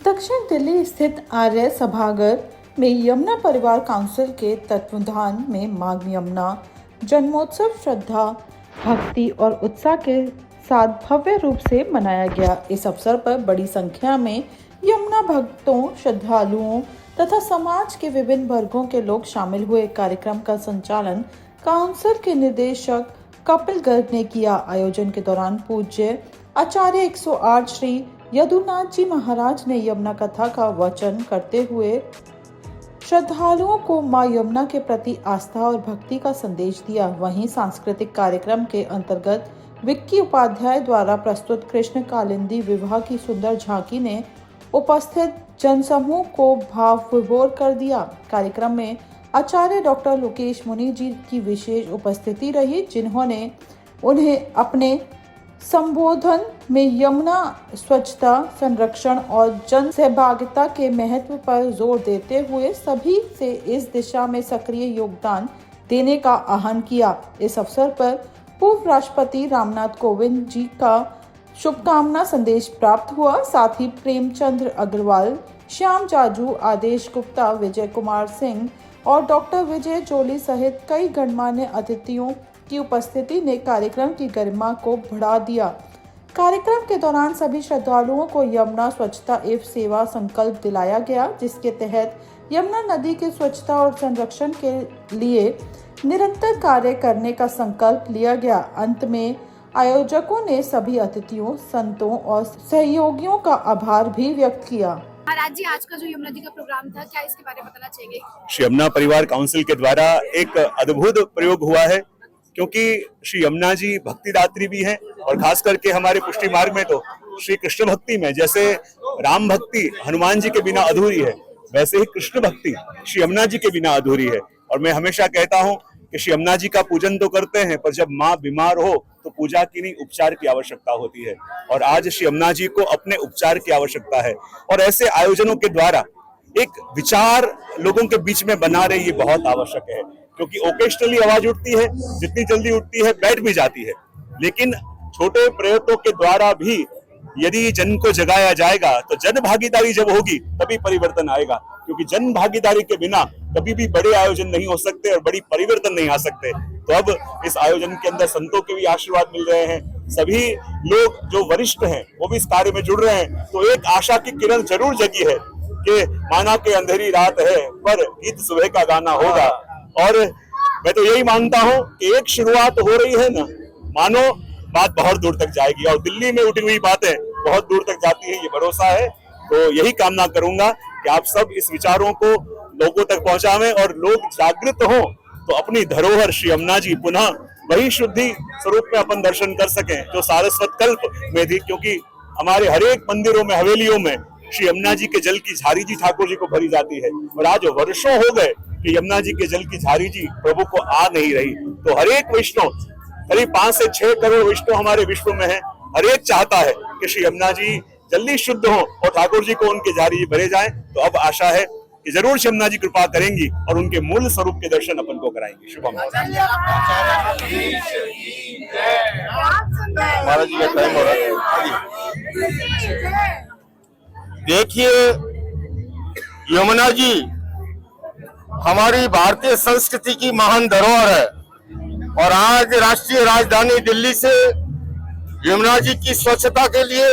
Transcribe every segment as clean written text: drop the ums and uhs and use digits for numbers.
दक्षिण दिल्ली स्थित आर्य सभागार में यमुना परिवार काउंसिल के तत्वावधान में मां यमुना जन्मोत्सव श्रद्धा, भक्ति और उत्साह के साथ भव्य रूप से मनाया गया। इस अवसर पर बड़ी संख्या में यमुना भक्तों, श्रद्धालुओं तथा समाज के विभिन्न वर्गों के लोग शामिल हुए। कार्यक्रम का संचालन काउंसिल के निदेशक कपिल गर्ग ने किया। आयोजन के दौरान पूज्य आचार्य 108 श्री यदुनाथ जी महाराज ने यमुना कथा का वचन करते हुए श्रद्धालुओं को मां यमुना के प्रति आस्था और भक्ति का संदेश दिया। वहीं सांस्कृतिक कार्यक्रम के अंतर्गत विक्की उपाध्याय द्वारा प्रस्तुत कृष्ण कालिंदी विवाह की सुंदर झांकी ने उपस्थित जनसमूह को भाव विभोर कर दिया। कार्यक्रम में आचार्य डॉक्टर लोकेश मुनि जी की विशेष उपस्थिति रही, जिन्होंने उन्हें अपने संबोधन में यमुना स्वच्छता, संरक्षण और जन सहभागिता के महत्व पर जोर देते हुए सभी से इस दिशा में सक्रिय योगदान देने का आह्वान किया। इस अवसर पर पूर्व राष्ट्रपति रामनाथ कोविंद जी का शुभकामना संदेश प्राप्त हुआ। साथ ही प्रेमचंद्र अग्रवाल, श्याम जाजू, आदेश गुप्ता, विजय कुमार सिंह और डॉक्टर विजय जोली सहित कई गणमान्य अतिथियों की उपस्थिति ने कार्यक्रम की गरिमा को बढ़ा दिया। कार्यक्रम के दौरान सभी श्रद्धालुओं को यमुना स्वच्छता एवं सेवा संकल्प दिलाया गया, जिसके तहत यमुना नदी की स्वच्छता और संरक्षण के लिए निरंतर कार्य करने का संकल्प लिया गया। अंत में आयोजकों ने सभी अतिथियों, संतों और सहयोगियों का आभार भी व्यक्त किया। महाराज जी, आज का जो यमुना जी का प्रोग्राम था, क्या इसके बारे में बताना चाहिए? श्री यमुना परिवार काउंसिल के द्वारा एक अद्भुत प्रयोग हुआ है, क्योंकि श्री यमुना जी भक्तिदात्री भी हैं और खास करके हमारे पुष्टि मार्ग में तो श्री कृष्ण भक्ति में जैसे राम भक्ति हनुमान जी के बिना अधूरी है, वैसे ही कृष्ण भक्ति श्री यमुना जी के बिना अधूरी है। और मैं हमेशा कहता हूँ कि श्री यमुना जी का पूजन तो करते हैं, पर जब माँ बीमार हो तो पूजा की नहीं, उपचार की आवश्यकता होती है। और आज श्री यमुना जी को अपने उपचार की आवश्यकता है, और ऐसे आयोजनों के द्वारा एक विचार लोगों के बीच में बना रहे, ये बहुत आवश्यक है। क्योंकि ओकेशनली आवाज उठती है, जितनी जल्दी उठती है बैठ भी जाती है, लेकिन छोटे प्रयत्नों के द्वारा भी यदि जन को जगाया जाएगा तो जन भागीदारी जब होगी तभी परिवर्तन आएगा। क्योंकि जन भागीदारी के बिना कभी भी बड़े आयोजन नहीं हो सकते और बड़ी परिवर्तन नहीं आ सकते। तो अब इस आयोजन के अंदर संतों के भी आशीर्वाद मिल रहे हैं, सभी लोग जो वरिष्ठ हैं वो भी इस कार्य में जुड़ रहे हैं। तो एक आशा की किरण जरूर जगी है कि माना के अंधेरी रात है पर गीत सुबह का गाना होगा। और मैं तो यही मानता हूँ कि एक शुरुआत हो रही है ना, मानो बात बहुत दूर तक जाएगी, और दिल्ली में उठी हुई बातें बहुत दूर तक जाती है, ये भरोसा है। तो यही कामना करूंगा कि आप सब इस विचारों को लोगों तक पहुंचावें और लोग जागृत हों, तो अपनी धरोहर श्री यमुना जी पुनः वही शुद्धि स्वरूप में अपन दर्शन कर सकें जो सारस्वत कल्प में थी। क्योंकि हमारे हरेक मंदिरों में, हवेलियों में श्री यमुना जी के जल की झारी जी ठाकुर जी को भरी जाती है, और आज वर्षों हो गए कि यमुना जी के जल की झारी जी प्रभु को आ नहीं रही। तो हरेक वैष्णव, करीब 5 से 6 करोड़ वैष्णव हमारे विश्व में है, हरेक चाहता है कि श्री यमुना जी जल्दी शुद्ध हो और ठाकुर जी को उनके झारी जी भरे जाएं। तो अब आशा है कि जरूर श्री यमुना जी कृपा करेंगी और उनके मूल स्वरूप के दर्शन अपन को कराएंगे। शुभम। देखिए, यमुना जी हमारी भारतीय संस्कृति की महान धरोहर है, और आज राष्ट्रीय राजधानी दिल्ली से यमुना जी की स्वच्छता के लिए,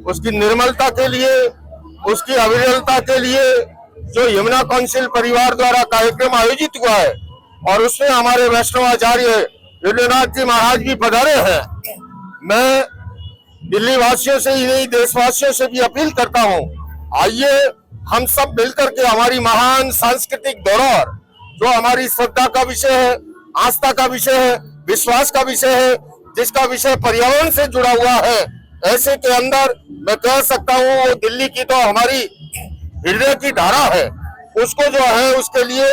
उसकी निर्मलता के लिए, उसकी अविरलता के लिए जो यमुना काउंसिल परिवार द्वारा कार्यक्रम आयोजित हुआ है, और उसमें हमारे वैष्णवाचार्य यदुनाथ जी महाराज भी पधारे हैं। मैं दिल्ली वासियों से ही नहीं, देशवासियों से भी अपील करता हूं, आइए हम सब मिलकर के हमारी महान सांस्कृतिक धरोहर, जो हमारी श्रद्धा का विषय है, आस्था का विषय है, विश्वास का विषय है, जिसका विषय पर्यावरण से जुड़ा हुआ है, ऐसे के अंदर मैं कह सकता हूँ वो दिल्ली की तो हमारी हृदय की धारा है, उसको जो है उसके लिए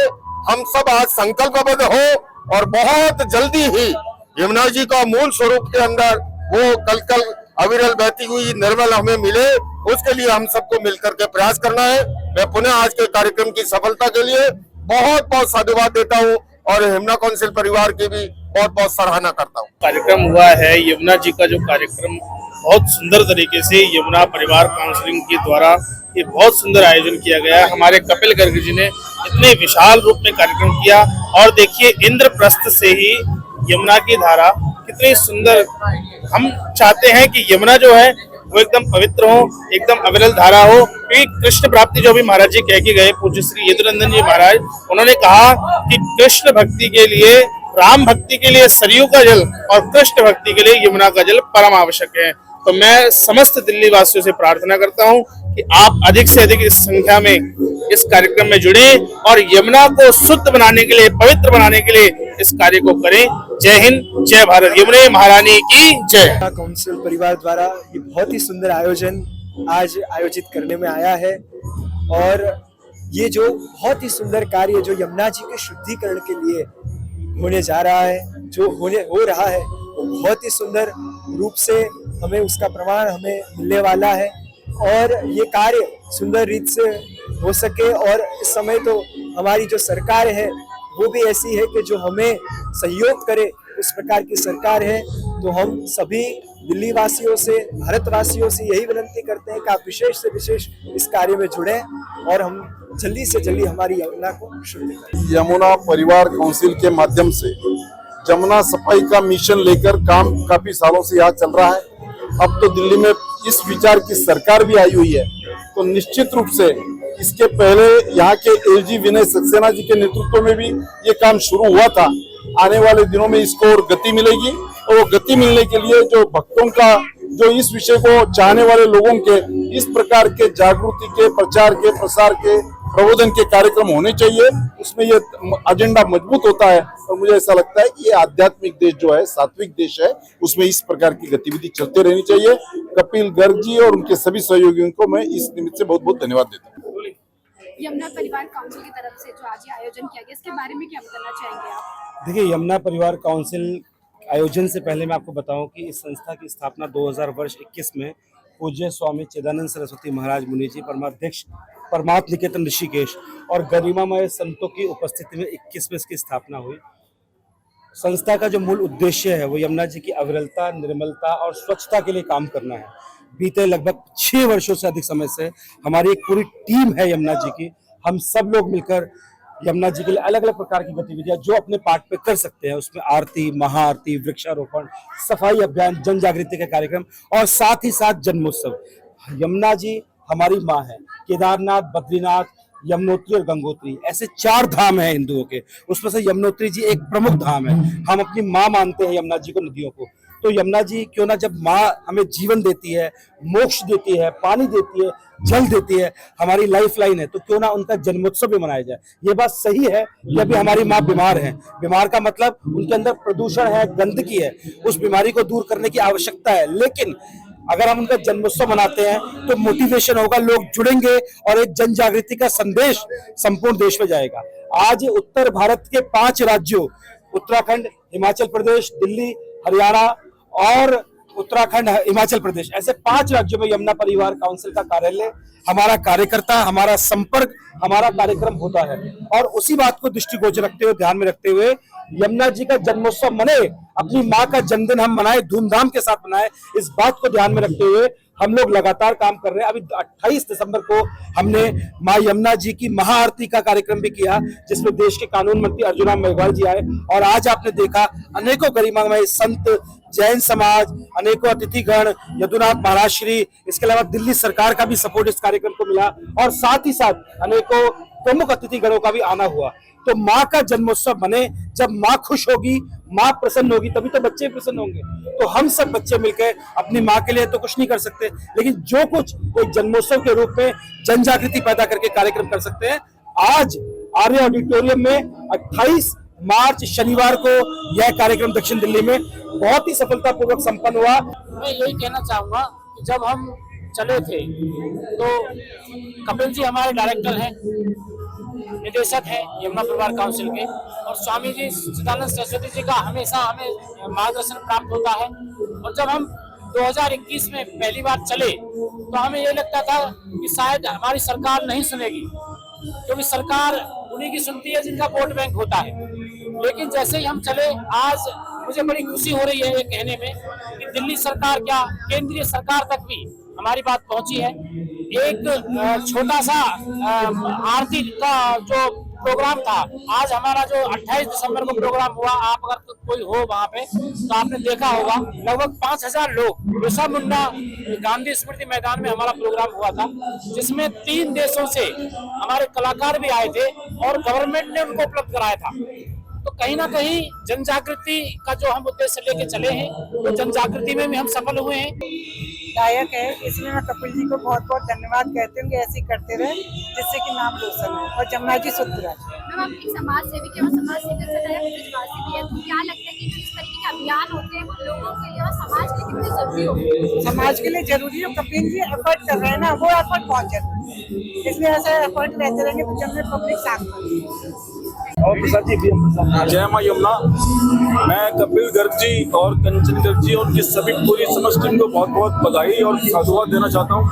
हम सब आज संकल्पबद्ध हो और बहुत जल्दी ही यमुना जी का मूल स्वरूप के अंदर वो कल अविरल बहती हुई निर्मल हमें मिले, उसके लिए हम सबको मिलकर के प्रयास करना है। मैं पुनः आज के कार्यक्रम की सफलता के लिए बहुत बहुत साधुवाद देता हूँ और यमुना काउंसिल परिवार की भी बहुत बहुत सराहना करता हूँ। कार्यक्रम हुआ है, यमुना जी का जो कार्यक्रम बहुत सुंदर तरीके से यमुना परिवार काउंसलिंग के द्वारा ये बहुत सुंदर आयोजन किया गया। हमारे कपिल गर्ग जी ने इतने विशाल रूप में कार्यक्रम किया और देखिए इंद्रप्रस्थ से ही यमुना की धारा कितनी सुंदर। हम चाहते हैं कि यमुना जो है वो एकदम पवित्र हो, एकदम अविरल धारा हो। क्योंकि कृष्ण प्राप्ति जो भी महाराज जी कह के गए, पूज्य श्री यदुनंदन जी महाराज, उन्होंने कहा कि कृष्ण भक्ति के लिए, राम भक्ति के लिए सरयू का जल और कृष्ण भक्ति के लिए यमुना का जल परम आवश्यक है। तो मैं समस्त दिल्ली वासियों से प्रार्थना करता हूं कि आप अधिक से अधिक इस संख्या में इस कार्यक्रम में जुड़े और यमुना को शुद्ध बनाने के लिए, पवित्र बनाने के लिए इस कार्य को करें। जय हिंद, जय भारत, यमुना महारानी की जय। काउंसिल परिवार द्वारा ये बहुत ही सुंदर आयोजन आज आयोजित करने में आया है और ये जो बहुत ही सुंदर कार्य जो यमुना जी के शुद्धिकरण के लिए होने जा रहा है, जो हो रहा है, वो बहुत ही सुंदर रूप से हमें उसका प्रमाण हमें मिलने वाला है और ये कार्य सुंदर रीत से हो सके। और इस समय तो हमारी जो सरकार है वो भी ऐसी है कि जो हमें सहयोग करे, उस प्रकार की सरकार है। तो हम सभी दिल्ली वासियों से, भारतवासियों से यही विनती करते हैं कि आप विशेष से विशेष इस कार्य में जुड़ें और हम जल्दी से जल्दी हमारी यमुना को शुद्ध करें। यमुना परिवार काउंसिल के माध्यम से जमुना सफाई का मिशन लेकर काम काफी सालों से यहाँ चल रहा है। अब तो दिल्ली में इस विचार की सरकार भी आई हुई है, तो निश्चित रूप से इसके पहले यहाँ के एलजी विनय सक्सेना जी के नेतृत्व में भी ये काम शुरू हुआ था। आने वाले दिनों में इसको और गति मिलेगी और वो गति मिलने के लिए जो भक्तों का, जो इस विषय को चाहने वाले लोगों के इस प्रकार के जागृति के, प्रचार के, प्रसार के, प्रबोधन के कार्यक्रम होने चाहिए, उसमें ये एजेंडा मजबूत होता है। और मुझे ऐसा लगता है कि ये आध्यात्मिक देश जो है, सात्विक देश है, उसमें इस प्रकार की गतिविधि चलते रहनी चाहिए। कपिल गर्ग जी और उनके सभी सहयोगियों को मैं इस निमित्त से बहुत बहुत धन्यवाद देता हूँ। यमुना परिवार काउंसिल की तरफ से जो आज ये आयोजन किया गया, इसके बारे में क्या बताना चाहेंगे आप? देखिए, यमुना परिवार काउंसिल आयोजन से पहले मैं आपको बताऊं कि इस संस्था की स्थापना 2021 में पूज्य स्वामी चिदानंद सरस्वती महाराज मुनि जी, परमाध्यक्ष परमार्थ निकेतन ऋषिकेश और गरिमामय संतों की उपस्थिति में 21 में इसकी स्थापना हुई। संस्था का जो मूल उद्देश्य है वो यमुना जी की अविरलता, निर्मलता और स्वच्छता के लिए काम करना है। बीते लगभग 6 वर्षों से अधिक समय से हमारी एक पूरी टीम है यमुना जी की। हम सब लोग मिलकर यमुना जी के लिए अलग अलग प्रकार की गतिविधियां जो अपने पार्ट पे कर सकते हैं, उसमें आरती, महाआरती, वृक्षारोपण, सफाई अभियान, जन जागृति के कार्यक्रम और साथ ही साथ जन्मोत्सव। यमुना जी हमारी माँ है। केदारनाथ, बद्रीनाथ, यमुनोत्री और गंगोत्री ऐसे 4 धाम हैं हिंदुओं के, उसमें से यमुनोत्री जी एक प्रमुख धाम है। हम अपनी माँ मानते हैं यमुना जी को, नदियों को। तो यमुना जी क्यों ना, जब माँ हमें जीवन देती है, मोक्ष देती है, पानी देती है, जल देती है, हमारी लाइफ लाइन है, तो क्यों ना उनका जन्मोत्सव भी मनाया जाए। ये बात सही है कि अभी हमारी माँ बीमार है। बीमार का मतलब उनके अंदर प्रदूषण है, गंदगी है, उस बीमारी को दूर करने की आवश्यकता है। लेकिन अगर हम उनका जन्मोत्सव मनाते हैं तो मोटिवेशन होगा, लोग जुड़ेंगे और एक जन जागृति का संदेश संपूर्ण देश में जाएगा। आज उत्तर भारत के 5 राज्यों, उत्तराखंड, हिमाचल प्रदेश, दिल्ली, हरियाणा और उत्तराखंड, हिमाचल प्रदेश, ऐसे 5 राज्यों में यमुना परिवार काउंसिल का कार्यालय, हमारा कार्यकर्ता, हमारा संपर्क, हमारा कार्यक्रम होता है। और उसी बात को दृष्टिगोचर रखते हुए, ध्यान में रखते हुए यमुना जी का जन्मोत्सव मने, अपनी माँ का जन्मदिन हम मनाए, धूमधाम के साथ मनाए, इस बात को ध्यान में रखते हुए हम लोग लगातार काम कर रहे हैं। अभी 28 दिसंबर को हमने माँ यमुना जी की महाआरती का कार्यक्रम भी किया, जिसमें देश के कानून मंत्री अर्जुन राम मेघवाल जी आए। और आज आपने देखा अनेकों गरिमामय संत, जैन समाज, अनेकों अतिथिगण, यदुनाथ महाराज श्री, इसके अलावा दिल्ली सरकार का भी सपोर्ट इस कार्यक्रम को मिला और साथ ही साथ अनेकों प्रमुख अतिथिगणों का भी आना हुआ। तो माँ का जन्मोत्सव बने, जब माँ खुश होगी, माँ प्रसन्न होगी, तभी तो बच्चे प्रसन्न होंगे। तो हम सब बच्चे मिलकर अपनी माँ के लिए तो कुछ नहीं कर सकते, लेकिन जो कुछ एक जन्मोत्सव के रूप में जन जागृति पैदा करके कार्यक्रम कर सकते हैं। आज आर्य ऑडिटोरियम में 28 मार्च शनिवार को यह कार्यक्रम दक्षिण दिल्ली में बहुत ही सफलतापूर्वक संपन्न हुआ। मैं यही कहना चाहूंगा कि जब हम चले थे तो कपिल जी हमारे डायरेक्टर हैं, निदेशक हैं यमुना परिवार काउंसिल के, और स्वामी जी चिदानंद सरस्वती जी का हमेशा हमें मार्गदर्शन प्राप्त होता है। और जब हम 2021 में पहली बार चले तो हमें ये लगता था कि शायद हमारी सरकार नहीं सुनेगी, क्योंकि सरकार उन्हीं की सुनती है जिनका वोट बैंक होता है। लेकिन जैसे ही हम चले, आज मुझे बड़ी खुशी हो रही है ये कहने में कि दिल्ली सरकार क्या केंद्रीय सरकार तक भी हमारी बात पहुंची है। एक छोटा सा आरती का जो प्रोग्राम था, आज हमारा जो 28 दिसंबर को प्रोग्राम हुआ, आप अगर कोई हो वहां पे तो आपने देखा होगा लगभग 5000 लोग बिरसा मुंडा गांधी स्मृति मैदान में हमारा प्रोग्राम हुआ था, जिसमें 3 देशों से हमारे कलाकार भी आए थे और गवर्नमेंट ने उनको उपलब्ध कराया था। तो कहीं ना कहीं जन जागृति का जो हम उद्देश्य लेके चले हैं, तो जन जागृति में भी हम सफल हुए हैं। गायक है, इसलिए मैं कपिल जी को बहुत बहुत धन्यवाद कहती हूँ कि ऐसे ही करते रहे, जिससे कि नाम रोशन हो। और जमुना जी सुधरा। मैम, आप एक समाज सेविक है और समाज सेवक से तरह विश्वासी भी है, तो क्या लगता है कि जो इस तरीके के अभियान होते हैं वो लोगों के लिए और समाज के लिए कितने जरूरी होते हैं? समाज के लिए जरूरी है। कपिल जी एफर्ट कर रहे हैं ना, वो एफर्ट बहुत जरूरी है, इसलिए ऐसे एफर्ट रहते रहेंगे तो जब पब्लिक साथ में। जय मां यमुना। मैं कपिल गर्ग जी और कंचन गर्ग जी और उनकी सभी पूरी समस्त टीम को बहुत बहुत बधाई और साधुवाद देना चाहता हूँ।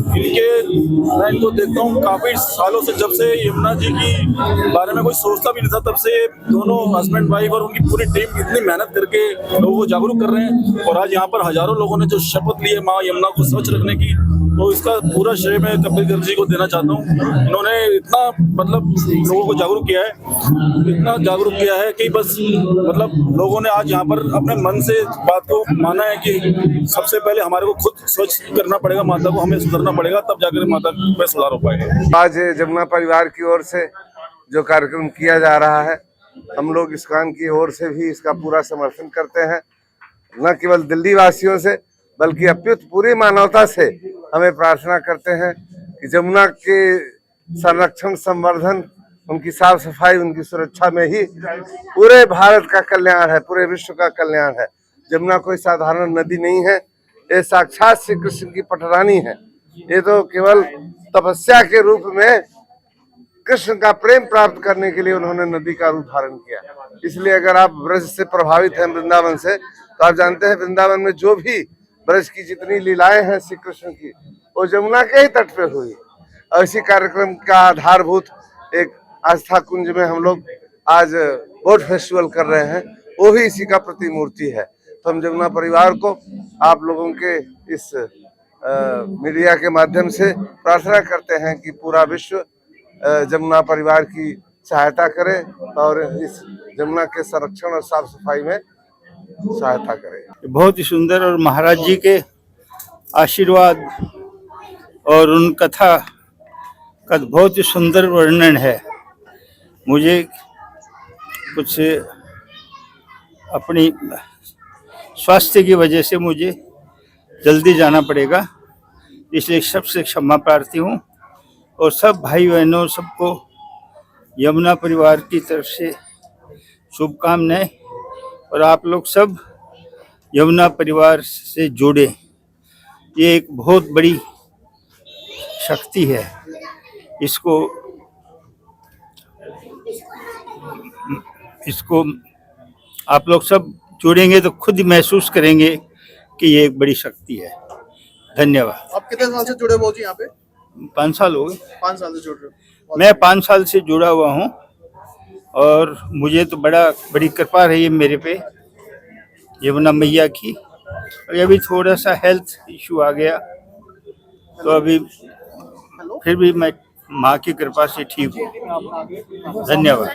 मैं इनको देखता हूँ काफी सालों से, जब से यमुना जी की बारे में कोई सोचता भी नहीं था, तब से ये दोनों हस्बैंड वाइफ और उनकी पूरी टीम इतनी मेहनत करके लोगों को जागरूक कर रहे हैं। और आज यहाँ पर हजारों लोगों ने जो शपथ ली है माँ यमुना को स्वच्छ रखने की, तो इसका पूरा श्रेय मैं कपिल गर्ग जी को देना चाहता हूँ। इन्होंने इतना मतलब लोगों को जागरूक किया है, इतना जागरूक किया है कि बस मतलब लोगों ने आज यहाँ पर अपने मन से बात को माना है कि सबसे पहले हमारे को खुद स्वच्छ करना पड़ेगा, माता को हमें सुधरना पड़ेगा, तब जाकर माता में सुधार हो पाएगा। आज जमुना परिवार की ओर से जो कार्यक्रम किया जा रहा है, हम लोग इस्कॉन की ओर से भी इसका पूरा समर्थन करते हैं। न केवल दिल्ली वासियों से बल्कि अप्युत पूरी मानवता से हमें प्रार्थना करते हैं कि जमुना के संरक्षण, संवर्धन, उनकी साफ सफाई, उनकी सुरक्षा में ही पूरे भारत का कल्याण है, पूरे विश्व का कल्याण है। जमुना कोई साधारण नदी नहीं है, ये साक्षात श्री कृष्ण की पटरानी है। ये तो केवल तपस्या के रूप में कृष्ण का प्रेम प्राप्त करने के लिए उन्होंने नदी का रूप धारण किया। इसलिए अगर आप ब्रज से प्रभावित हैं, वृंदावन से, तो आप जानते हैं वृंदावन में जो भी ब्रज की जितनी लीलाएं हैं श्री कृष्ण की, वो जमुना के ही तट पे हुई। और इसी कार्यक्रम का आधारभूत एक आस्था कुंज में हम लोग आज बोट फेस्टिवल कर रहे हैं, वो भी इसी का प्रतिमूर्ति है। तो हम जमुना परिवार को आप लोगों के इस मीडिया के माध्यम से प्रार्थना करते हैं कि पूरा विश्व जमुना परिवार की सहायता करे और इस जमुना के संरक्षण और साफ सफाई में सहायता करे। बहुत ही सुंदर और महाराज जी के आशीर्वाद और उन कथा का बहुत ही सुंदर वर्णन है। मुझे कुछ अपनी स्वास्थ्य की वजह से मुझे जल्दी जाना पड़ेगा, इसलिए सबसे क्षमा प्रार्थी हूँ। और सब भाई बहनों सबको यमुना परिवार की तरफ से शुभकामनाएं। और आप लोग सब यमुना परिवार से जुड़े, ये एक बहुत बड़ी शक्ति है। इसको आप लोग सब जुड़ेंगे तो खुद ही महसूस करेंगे कि ये एक बड़ी शक्ति है। धन्यवाद। आप कितने साल से जुड़े हो जी यहाँ पे? 5 साल हो गए। 5 साल से जुड़ रहे हो? मैं 5 साल से जुड़ा हुआ हूँ और मुझे तो बड़ी कृपा रही है मेरे पे यमुना मैया की। और अभी थोड़ा सा हेल्थ इशू आ गया, तो अभी फिर भी मैं माँ की कृपा से ठीक हूँ। धन्यवाद।